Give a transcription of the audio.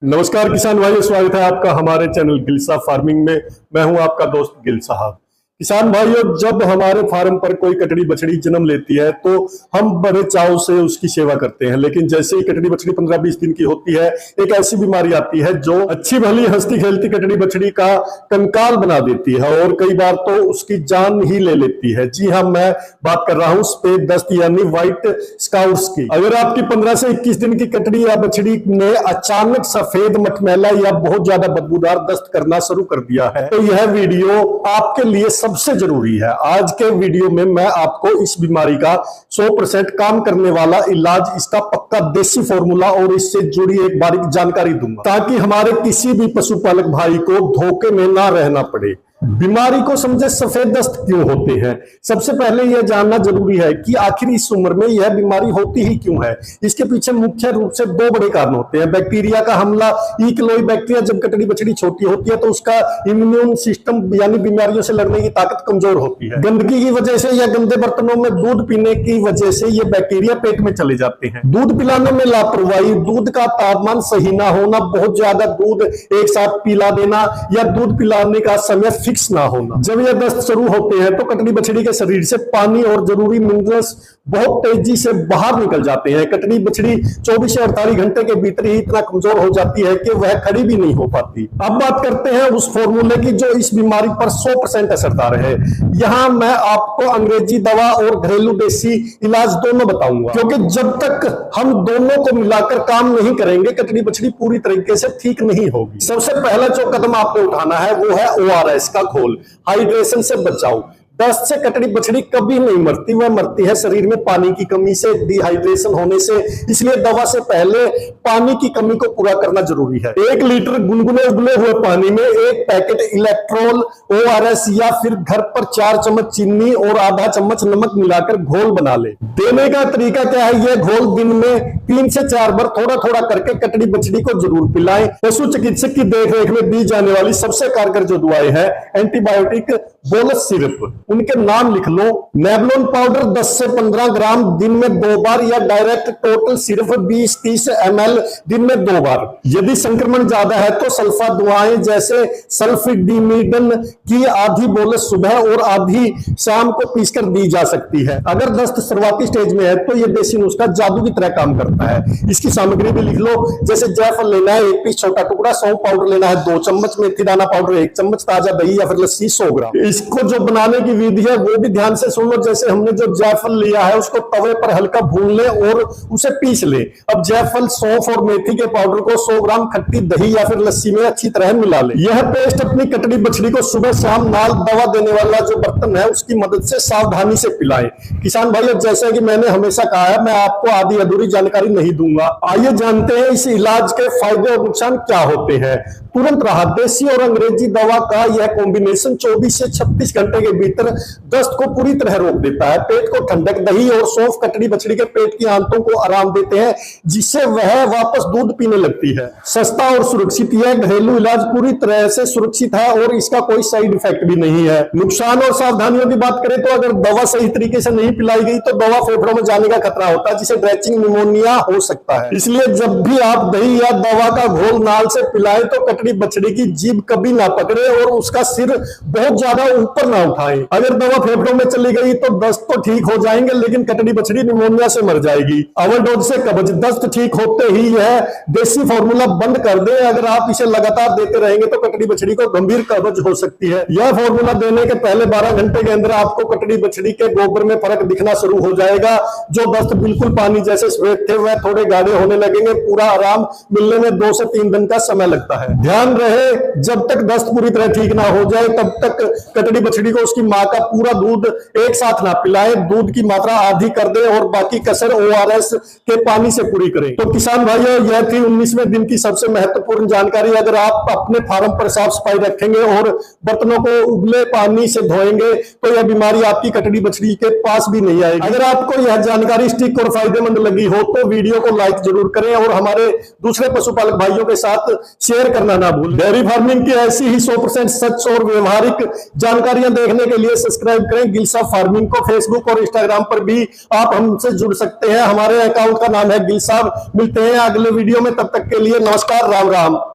नमस्कार किसान भाइयों, स्वागत है आपका हमारे चैनल गिल साहब फार्मिंग में। मैं हूं आपका दोस्त गिल साहब। किसान भाइयों, जब हमारे फार्म पर कोई कटड़ी बछड़ी जन्म लेती है तो हम बड़े चाव से उसकी सेवा करते हैं, लेकिन जैसे ही कटड़ी बछड़ी 15-20 दिन की होती है, एक ऐसी बीमारी आती है जो अच्छी भली हंसती खेलती कटड़ी बछड़ी का कंकाल बना देती है और कई बार तो उसकी जान ही ले लेती है। जी हाँ, मैं बात कर रहा हूं सफेद दस्त यानी व्हाइट स्काउट्स की। अगर आपकी 15 से 21 दिन की कटड़ी या बछड़ी ने अचानक सफेद मटमैला या बहुत ज्यादा बदबूदार दस्त करना शुरू कर दिया है तो यह वीडियो आपके लिए सबसे जरूरी है। आज के वीडियो में मैं आपको इस बीमारी का 100% काम करने वाला इलाज, इसका पक्का देसी फॉर्मूला और इससे जुड़ी एक बारीक जानकारी दूंगा ताकि हमारे किसी भी पशुपालक भाई को धोखे में ना रहना पड़े। बीमारी को समझे, सफेद दस्त क्यों होते हैं। सबसे पहले यह जानना जरूरी है कि आखिर इस उम्र में यह बीमारी होती ही क्यों है। इसके पीछे मुख्य रूप से दो बड़े कारण होते हैं। बैक्टीरिया का हमला, ई कोलाई बैक्टीरिया जब कटड़ी बछड़ी छोटी होती है तो उसका इम्यून सिस्टम यानी बीमारियों से लड़ने की ताकत कमजोर होती है। गंदगी की वजह से या गंदे बर्तनों में दूध पीने की वजह से ये बैक्टीरिया पेट में चले जाते हैं। दूध पिलाने में लापरवाही, दूध का तापमान सही ना होना, बहुत ज्यादा दूध एक साथ पिला देना या दूध पिलाने का समय फिक्स ना होना। जब यह दस्त शुरू होते हैं तो कटड़ी बछड़ी के शरीर से पानी और जरूरी मिनरल्स बहुत तेजी से बाहर निकल जाते हैं। कटड़ी बछड़ी 24 से 48 घंटे के भीतर ही इतना कमजोर हो जाती है कि वह खड़ी भी नहीं हो पाती। अब बात करते हैं उस फॉर्मूले की जो इस बीमारी पर 100% असरदार है। यहां मैं आपको अंग्रेजी दवा और घरेलू देसी इलाज दोनों बताऊंगा, क्योंकि जब तक हम दोनों को मिलाकर काम नहीं करेंगे कटड़ी बछड़ी पूरी तरीके से ठीक नहीं होगी। सबसे पहला जो कदम आपको उठाना है वो है ORS का घोल। हाइड्रेशन से बचाओ। दस्त से कटड़ी बछड़ी कभी नहीं मरती, वह मरती है शरीर में पानी की कमी से, डिहाइड्रेशन होने से। इसलिए दवा से पहले पानी की कमी को पूरा करना जरूरी है। 1 लीटर गुनगुने उबले हुए पानी में 1 पैकेट इलेक्ट्रोल ORS या फिर घर पर 4 चम्मच चीनी और आधा चम्मच नमक मिलाकर घोल बना ले। देने का तरीका क्या है, यह घोल दिन में 3 से 4 बार थोड़ा थोड़ा करके कटड़ी बछड़ी को जरूर पिलाएं। पशु चिकित्सक की देखरेख में दी जाने वाली सबसे कारगर जो दवाई है एंटीबायोटिक बोलस सिरप, उनके नाम लिख लो। नेबलोन पाउडर 10 से 15 ग्राम दिन में 2 बार या डायरेक्ट टोटल सिर्फ 20-30 ml दिन में 2 बार। यदि संक्रमण ज्यादा है तो सल्फा दवाएं जैसे सल्फिडिमिडन की आधी बोलस सुबह और आधी शाम को पीसकर दी जा सकती है। अगर दस्त शुरुआती स्टेज में है तो यह देसी नुस्खा जादू की तरह काम करता है। इसकी सामग्री भी लिख लो। जैसे जायफल लेना है 1 पीस छोटा टुकड़ा, सौंफ पाउडर लेना है 2 चम्मच, मेथी दाना पाउडर 1 चम्मच, ताजा दही या फिर लस्सी 100 ग्राम। इसको जो बनाने की विधि है वो भी ध्यान से सुन लो। जैसे हमने जो जायफल लिया है उसको तवे पर हल्का भून ले और उसे पीस ले। अब जायफल, सौंफ और मेथी के पाउडर को 100 ग्राम खट्टी दही या फिर लस्सी में अच्छी तरह मिला ले। यह पेस्ट अपनी कटड़ी बछड़ी को सुबह शाम नाल दवा देने वाला जो बर्तन है उसकी मदद से सावधानी से पिलाएं। किसान भाई, जैसा कि मैंने हमेशा कहा है, मैं आपको आधी अधूरी जानकारी नहीं दूंगा। आइए जानते हैं इस इलाज के फायदे और नुकसान क्या होते हैं। तुरंत राहत। देसी और अंग्रेजी दवा का यह कॉम्बिनेशन 24 से 36 घंटे के भीतर दस्त को पूरी तरह रोक देता है। पेट को ठंडक, दही और सौंफ कटड़ी बछड़ी के पेट की आंतों को आराम देते हैं, जिससे वह वापस दूध पीने लगती है। सस्ता और सुरक्षित। यह घरेलू इलाज पूरी तरह से सुरक्षित है और इसका कोई साइड इफेक्ट भी नहीं है। नुकसान और सावधानियों की बात करें तो अगर दवा सही तरीके से नहीं पिलाई गई तो दवा फेफड़ों में जाने का खतरा होता है, जिसे ड्रेचिंग निमोनिया हो सकता है। इसलिए जब भी आप दही या दवा का घोल नाल से पिलाएं तो कटड़ी बछड़ी की जीभ कभी ना पकड़े और उसका सिर बहुत ज्यादा ऊपर ना उठाएं। अगर दवा फेफड़ों में चली गई तो दस्त तो ठीक हो जाएंगे, लेकिन कटड़ी बछड़ी निमोनिया से मर जाएगी। ओवरडोज से कब्ज। दस्त ठीक होते ही यह देसी फॉर्मूला बंद कर दे। अगर आप इसे लगातार देते रहेंगे तो कटड़ी बछड़ी को गंभीर कब्ज हो सकती है। यह फॉर्मूला देने के पहले 12 घंटे के अंदर आपको कटड़ी बछड़ी के गोबर में फर्क दिखना शुरू हो जाएगा। जो दस्त बिल्कुल पानी जैसे सफेद थे वह थोड़े गाढ़े होने लगेंगे। पूरा आराम मिलने में 2 से 3 दिन का समय लगता है। ध्यान रहे, जब तक दस्त पूरी तरह ठीक ना हो जाए तब तक कटड़ी बछड़ी को उसकी मां का पूरा दूध एक साथ ना पिलाए। दूध की मात्रा आधी कर दे और बाकी कसर ORS के पानी से पूरी करें। तो किसान भाइयों, यह थी 19वें दिन की सबसे महत्वपूर्ण जानकारी। अगर आप अपने फार्म पर साफ सफाई रखेंगे और बर्तनों को उबले पानी से धोएंगे तो यह बीमारी आपकी कटड़ी बछड़ी के पास भी नहीं आएगी। अगर आपको यह जानकारी स्टिक और फायदेमंद लगी हो तो वीडियो को लाइक जरूर करें और हमारे दूसरे पशुपालक भाइयों के साथ शेयर करना ना भूलें। डेयरी फार्मिंग की ऐसी ही 100% सच और व्यवहारिक जानकारियां देखने के लिए लिए सब्सक्राइब करें गिलसा फार्मिंग को। फेसबुक और इंस्टाग्राम पर भी आप हमसे जुड़ सकते हैं, हमारे अकाउंट का नाम है गिलसा। मिलते हैं अगले वीडियो में, तब तक के लिए नमस्कार, राम राम।